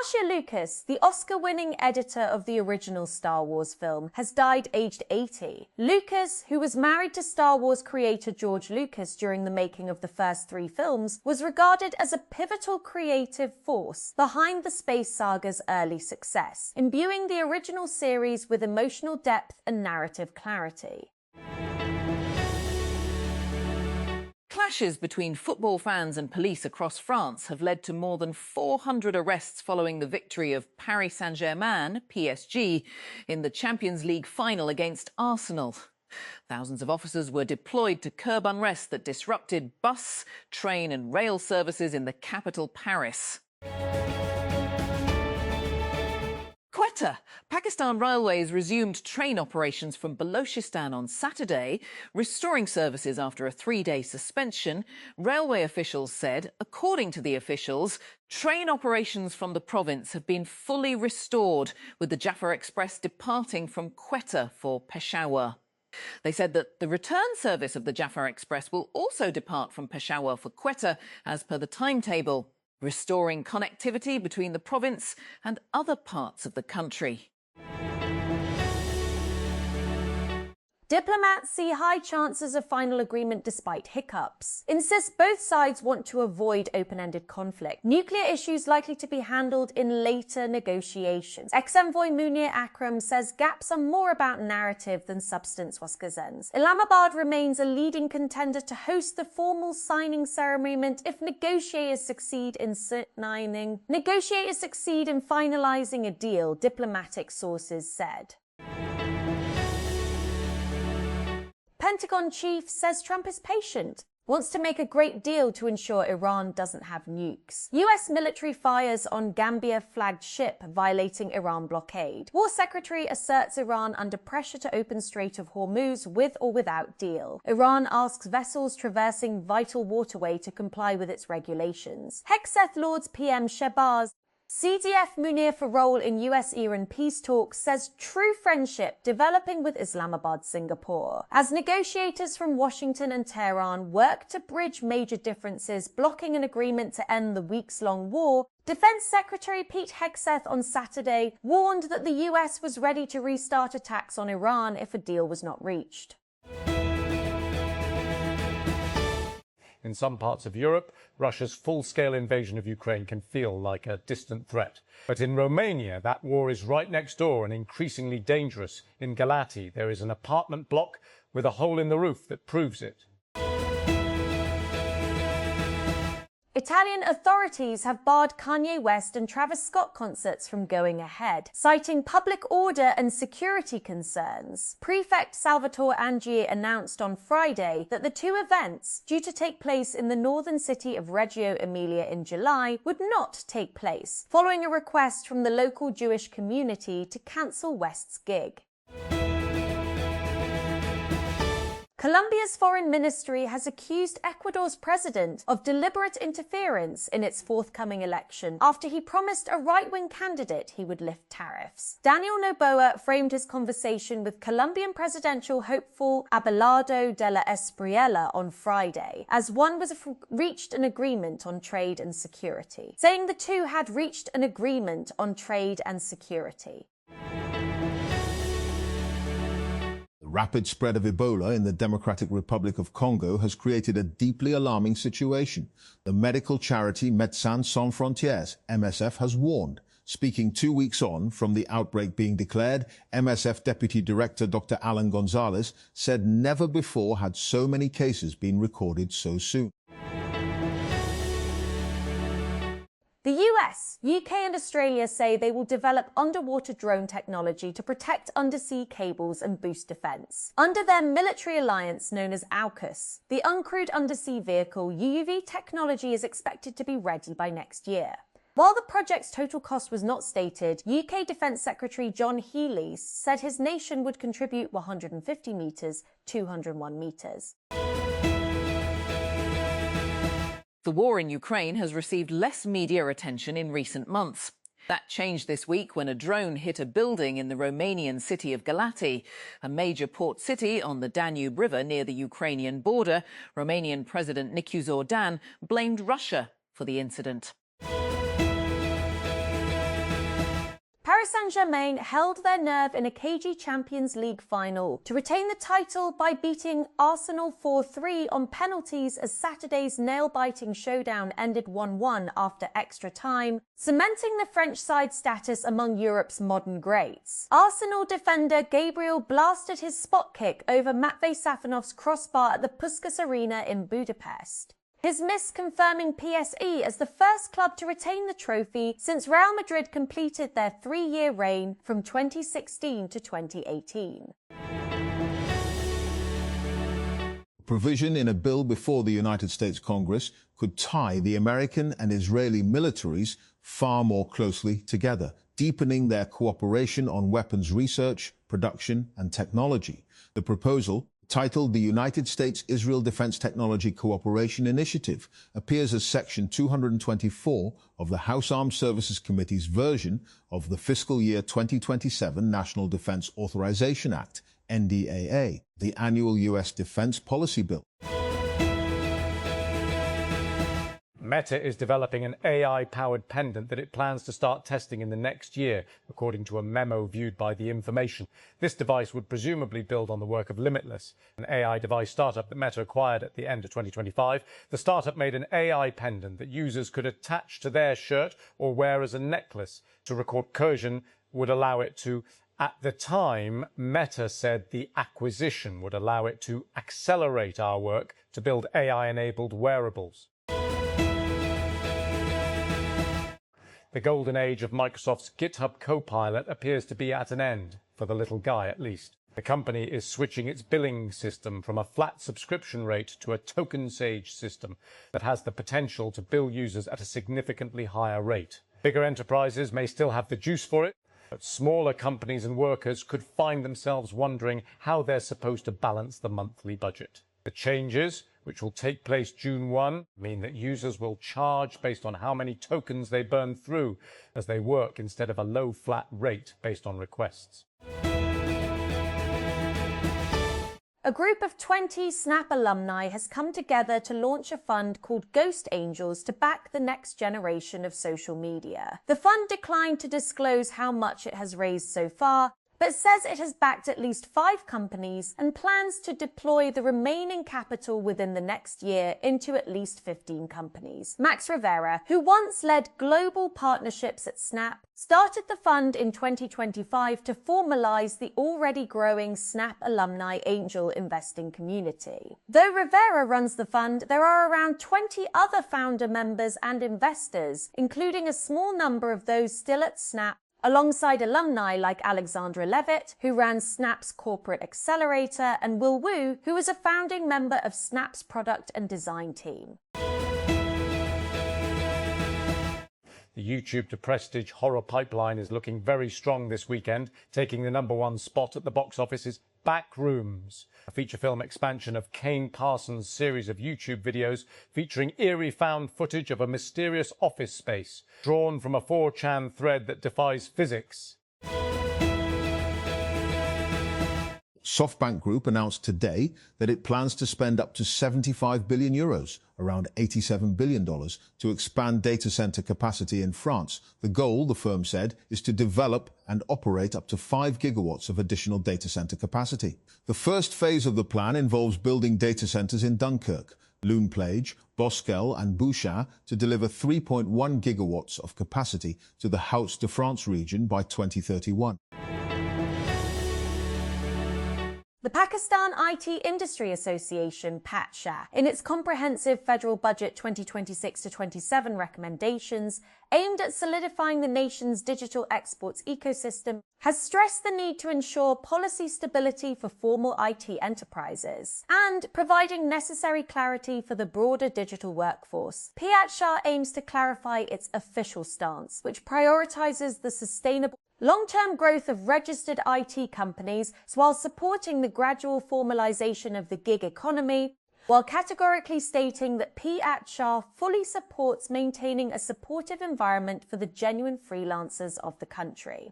Marcia Lucas, the Oscar-winning editor of the original Star Wars film, has died aged 80. Lucas, who was married to Star Wars creator George Lucas during the making of the first 3 films, was regarded as a pivotal creative force behind the space saga's early success, imbuing the original series with emotional depth and narrative clarity. Clashes between football fans and police across France have led to more than 400 arrests following the victory of Paris Saint-Germain, PSG, in the Champions League final against Arsenal. Thousands of officers were deployed to curb unrest that disrupted bus, train and rail services in the capital, Paris. Quetta. Pakistan Railways resumed train operations from Balochistan on Saturday, restoring services after a 3-day suspension. Railway officials said, according to the officials, train operations from the province have been fully restored, with the Jaffa Express departing from Quetta for Peshawar. They said that the return service of the Jaffa Express will also depart from Peshawar for Quetta as per the timetable, restoring connectivity between the province and other parts of the country. Diplomats see high chances of final agreement despite hiccups. Insist both sides want to avoid open-ended conflict. Nuclear issues likely to be handled in later negotiations. Ex-envoy Munir Akram says gaps are more about narrative than substance was Gazens. Islamabad remains a leading contender to host the formal signing ceremony if negotiators succeed in finalizing a deal, diplomatic sources said. Pentagon chief says Trump is patient, wants to make a great deal to ensure Iran doesn't have nukes. US military fires on Gambia-flagged ship violating Iran blockade. War Secretary asserts Iran under pressure to open Strait of Hormuz with or without deal. Iran asks vessels traversing vital waterway to comply with its regulations. Hexeth Lords PM Shehbaz, CDF Munir for role in US-Iran peace talks, says true friendship developing with Islamabad, Singapore. As negotiators from Washington and Tehran work to bridge major differences, blocking an agreement to end the weeks-long war, Defense Secretary Pete Hegseth on Saturday warned that the US was ready to restart attacks on Iran if a deal was not reached. In some parts of Europe, Russia's full-scale invasion of Ukraine can feel like a distant threat. But in Romania, that war is right next door and increasingly dangerous. In Galati, there is an apartment block with a hole in the roof that proves it. Italian authorities have barred Kanye West and Travis Scott concerts from going ahead, citing public order and security concerns. Prefect Salvatore Angier announced on Friday that the 2 events, due to take place in the northern city of Reggio Emilia in July, would not take place, following a request from the local Jewish community to cancel West's gig. Colombia's foreign ministry has accused Ecuador's president of deliberate interference in its forthcoming election after he promised a right-wing candidate he would lift tariffs. Daniel Noboa framed his conversation with Colombian presidential hopeful Abelardo de la Espriella on Friday, as one was reached an agreement on trade and security, saying the two had reached an agreement on trade and security. The rapid spread of Ebola in the Democratic Republic of Congo has created a deeply alarming situation. The medical charity Médecins Sans Frontières, MSF, has warned. Speaking 2 weeks on from the outbreak being declared, MSF Deputy Director Dr. Alan Gonzalez said never before had so many cases been recorded so soon. The US, UK and Australia say they will develop underwater drone technology to protect undersea cables and boost defence. Under their military alliance known as AUKUS, the uncrewed undersea vehicle UUV technology is expected to be ready by next year. While the project's total cost was not stated, UK Defence Secretary John Healey said his nation would contribute 150 metres, 201 metres. The war in Ukraine has received less media attention in recent months. That changed this week when a drone hit a building in the Romanian city of Galati, a major port city on the Danube River near the Ukrainian border. Romanian President Nicu Zordan blamed Russia for the incident. Paris Saint-Germain held their nerve in a cagey Champions League final to retain the title by beating Arsenal 4-3 on penalties as Saturday's nail-biting showdown ended 1-1 after extra time, cementing the French side's status among Europe's modern greats. Arsenal defender Gabriel blasted his spot kick over Matvei Safonov's crossbar at the Puskás Arena in Budapest. His miss confirming PSE as the first club to retain the trophy since Real Madrid completed their 3-year reign from 2016 to 2018. Provision in a bill before the United States Congress could tie the American and Israeli militaries far more closely together, deepening their cooperation on weapons research, production, and technology. The proposal, titled the United States-Israel Defense Technology Cooperation Initiative, appears as Section 224 of the House Armed Services Committee's version of the fiscal year 2027 National Defense Authorization Act, NDAA, the annual U.S. defense policy bill. Meta is developing an AI-powered pendant that it plans to start testing in the next year, according to a memo viewed by The Information. This device would presumably build on the work of Limitless, an AI device startup that Meta acquired at the end of 2025. The startup made an AI pendant that users could attach to their shirt or wear as a necklace. To record coercion would allow it to, at the time, Meta said the acquisition would allow it to accelerate our work to build AI-enabled wearables. The golden age of Microsoft's GitHub Copilot appears to be at an end, for the little guy at least. The company is switching its billing system from a flat subscription rate to a token-sage system that has the potential to bill users at a significantly higher rate. Bigger enterprises may still have the juice for it, but smaller companies and workers could find themselves wondering how they're supposed to balance the monthly budget. The changes, which will take place June 1, mean that users will charge based on how many tokens they burn through as they work instead of a low flat rate based on requests. A group of 20 Snap alumni has come together to launch a fund called Ghost Angels to back the next generation of social media. The fund declined to disclose how much it has raised so far, but says it has backed at least 5 companies and plans to deploy the remaining capital within the next year into at least 15 companies. Max Rivera, who once led global partnerships at Snap, started the fund in 2025 to formalize the already growing Snap alumni angel investing community. Though Rivera runs the fund, there are around 20 other founder members and investors, including a small number of those still at Snap, alongside alumni like Alexandra Levitt, who ran Snap's corporate accelerator, and Will Wu, who is a founding member of Snap's product and design team. The YouTube to Prestige horror pipeline is looking very strong this weekend, taking the #1 spot at the box office's Backrooms, a feature film expansion of Kane Parsons' series of YouTube videos featuring eerie found footage of a mysterious office space, drawn from a 4chan thread that defies physics. SoftBank Group announced today that it plans to spend up to 75 billion euros, around $87 billion, to expand data center capacity in France. The goal, the firm said, is to develop and operate up to 5 gigawatts of additional data center capacity. The first phase of the plan involves building data centers in Dunkirk, Loonplage, Bosquel and Bouchat to deliver 3.1 gigawatts of capacity to the Hauts-de-France region by 2031. The Pakistan IT Industry Association, PATSA, in its comprehensive federal budget 2026-27 recommendations aimed at solidifying the nation's digital exports ecosystem, has stressed the need to ensure policy stability for formal IT enterprises and providing necessary clarity for the broader digital workforce. PATSA aims to clarify its official stance, which prioritizes the sustainable long-term growth of registered IT companies while supporting the gradual formalization of the gig economy, while categorically stating that PATSA fully supports maintaining a supportive environment for the genuine freelancers of the country.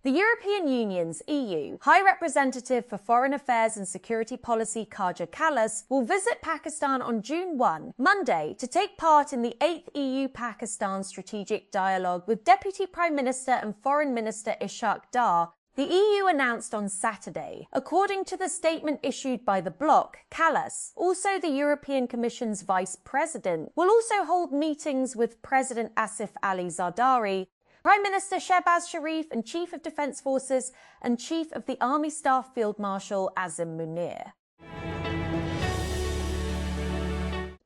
The European Union's EU High Representative for Foreign Affairs and Security Policy Kaja Kallas will visit Pakistan on June 1, Monday, to take part in the 8th EU-Pakistan Strategic Dialogue with Deputy Prime Minister and Foreign Minister Ishaq Dar, the EU announced on Saturday. According to the statement issued by the bloc, Kallas, also the European Commission's Vice President, will also hold meetings with President Asif Ali Zardari, Prime Minister Shehbaz Sharif and Chief of Defence Forces and Chief of the Army Staff Field Marshal Azim Munir.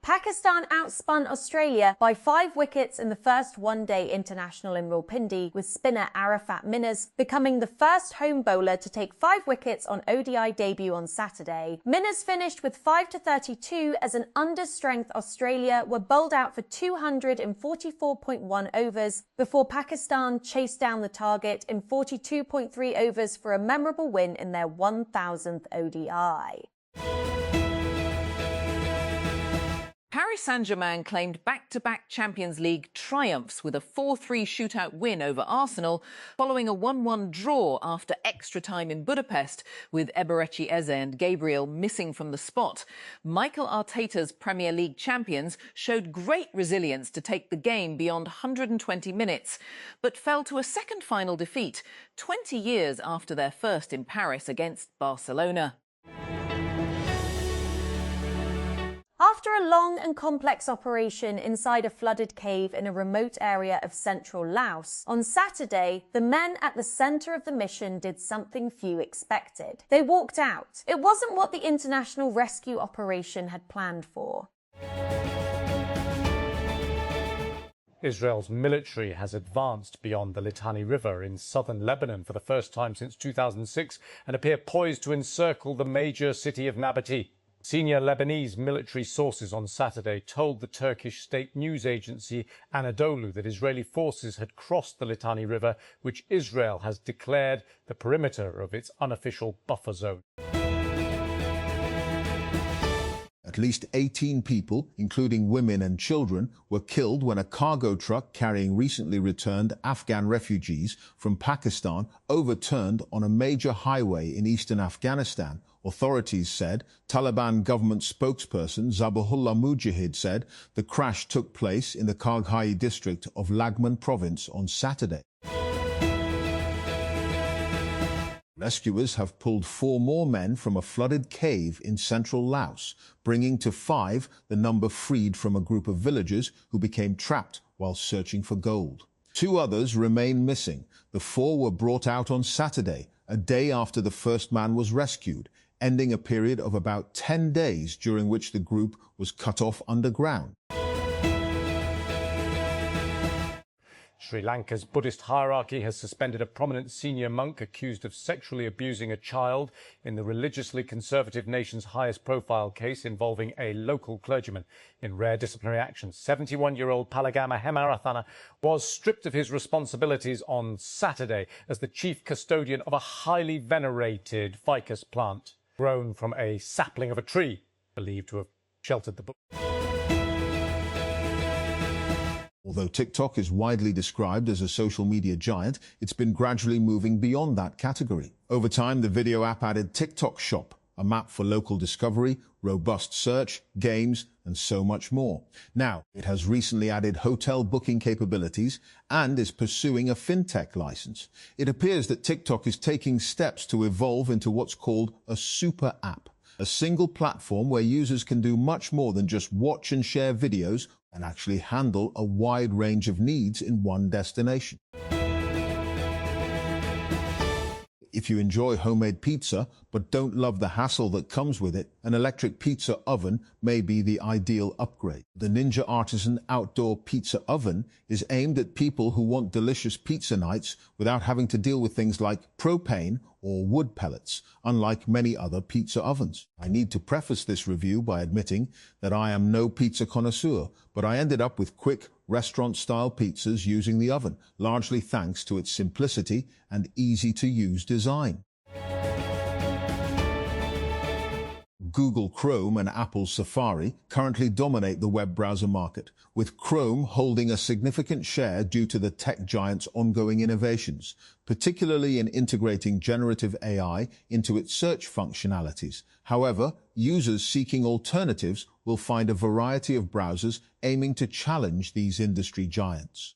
Pakistan outspun Australia by 5 wickets in the first one-day international in Rawalpindi, with spinner Arafat Minners becoming the first home bowler to take 5 wickets on ODI debut on Saturday. Minners finished with 5-32 as an under-strength Australia were bowled out for 244.1 overs before Pakistan chased down the target in 42.3 overs for a memorable win in their 1,000th ODI. Paris Saint-Germain claimed back-to-back Champions League triumphs with a 4-3 shootout win over Arsenal following a 1-1 draw after extra time in Budapest, with Eberechi Eze and Gabriel missing from the spot. Mikel Arteta's Premier League champions showed great resilience to take the game beyond 120 minutes, but fell to a second final defeat 20 years after their first in Paris against Barcelona. After a long and complex operation inside a flooded cave in a remote area of central Laos, on Saturday, the men at the centre of the mission did something few expected. They walked out. It wasn't what the international rescue operation had planned for. Israel's military has advanced beyond the Litani River in southern Lebanon for the first time since 2006 and appear poised to encircle the major city of Nabatea. Senior Lebanese military sources on Saturday told the Turkish state news agency Anadolu that Israeli forces had crossed the Litani River, which Israel has declared the perimeter of its unofficial buffer zone. At least 18 people, including women and children, were killed when a cargo truck carrying recently returned Afghan refugees from Pakistan overturned on a major highway in eastern Afghanistan. Authorities said. Taliban government spokesperson Zabihullah Mujahid said the crash took place in the Karghai district of Laghman province on Saturday. Rescuers have pulled 4 more men from a flooded cave in central Laos, bringing to 5 the number freed from a group of villagers who became trapped while searching for gold. 2 others remain missing. The 4 were brought out on Saturday, a day after the first man was rescued, ending a period of about 10 days during which the group was cut off underground. Sri Lanka's Buddhist hierarchy has suspended a prominent senior monk accused of sexually abusing a child in the religiously conservative nation's highest profile case involving a local clergyman. In rare disciplinary action, 71-year-old Palagama Hemarathana was stripped of his responsibilities on Saturday as the chief custodian of a highly venerated ficus plant grown from a sapling of a tree believed to have sheltered the book. Although TikTok is widely described as a social media giant, it's been gradually moving beyond that category. Over time, the video app added TikTok Shop, a map for local discovery, robust search, games, and so much more. Now, it has recently added hotel booking capabilities and is pursuing a fintech license. It appears that TikTok is taking steps to evolve into what's called a super app, a single platform where users can do much more than just watch and share videos and actually handle a wide range of needs in one destination. If you enjoy homemade pizza but don't love the hassle that comes with it, an electric pizza oven may be the ideal upgrade. The Ninja Artisan Outdoor Pizza Oven is aimed at people who want delicious pizza nights without having to deal with things like propane or wood pellets, unlike many other pizza ovens. I need to preface this review by admitting that I am no pizza connoisseur, but I ended up with quick, restaurant-style pizzas using the oven, largely thanks to its simplicity and easy-to-use design. Google Chrome and Apple Safari currently dominate the web browser market, with Chrome holding a significant share due to the tech giant's ongoing innovations, particularly in integrating generative AI into its search functionalities. However, users seeking alternatives will find a variety of browsers aiming to challenge these industry giants.